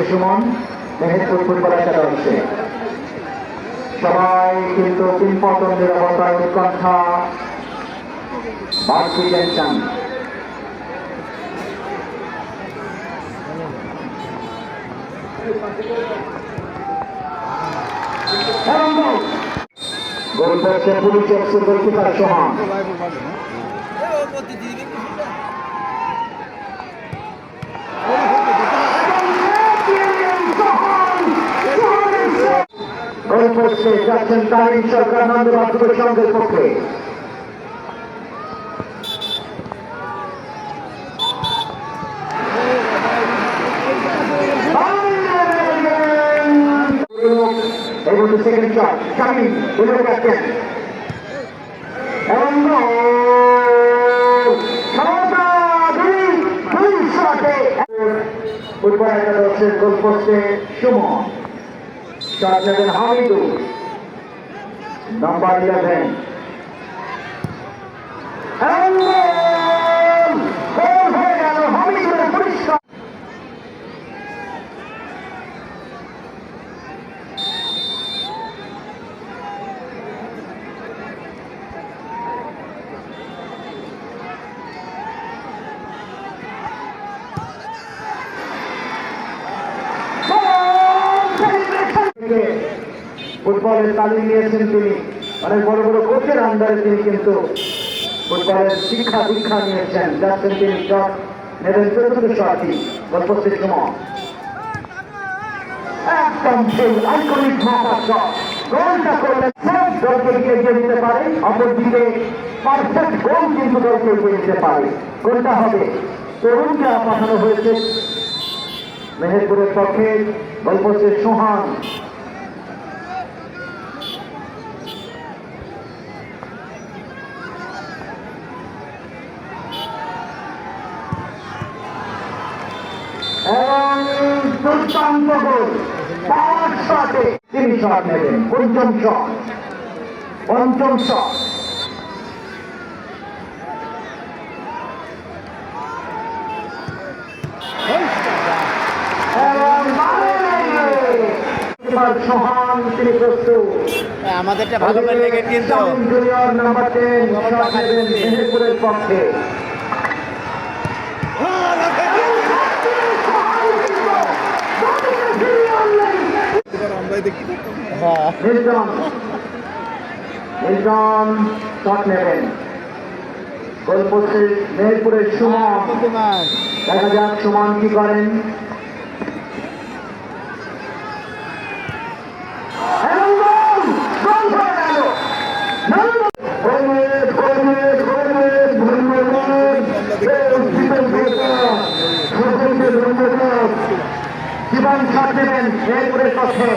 Suman Meherpur football academy হচ্ছে সবাই কিন্তু তিন পতনের অবস্থায় উৎকণ্ঠা বাড়তি টেনশন গোল করছে পুলিশ এফসি গোলকিপার সোহান গোল করছে যাচ্ছেন তারিন সরকার নন্দ মাধ্যমিক সংঘের পক্ষে এবং সেকেন্ড শট শামিম উল্লেখ রাখছেন এবং ফুটবল একাদশের গোল পোস্টে সুমন শট নেবেন হামিদুল নাম্বার 11 গোল হয়ে গেল হামিদুলের পরিষ্কার ফুটবলের তালিম নিয়েছেন তিনি অনেক বড় বড় কোচের আন্ডারে তিনি কিন্তু ফুটবলের শিক্ষা দীক্ষা নিয়েছেন যাচ্ছেন তিনি শট নেবেন চতুর্থ শটটি গল্পের সময় একদম সেই আইকনিক মাথা শট গোলটা করলেন দলকে এগিয়ে দিতে পারে অপরদিকে পারফেক্ট গোল কিন্তু দলকে এগিয়ে দিতে পারে গোলটা হবে তরুণকে পাঠানো হয়েছে মেহেরপুরের পক্ষে গল্পের সোহান দুর্দান্ত গোল পাঁচ শটে তিনি শট নেবেন পঞ্চম শট সোহান তিনি প্রস্তুত আমাদেরটা ভালো লেগে কিন্তু জুনিয়র নাম্বার 10 শট নেবেন মেহেরপুরের পক্ষে নির্জন শট নেবেন গোল পোস্টে মেহেরপুরের সুমন দেখা যাক সুমন কি করেন জীবন শট নেবেন মেহেরপুরের পক্ষে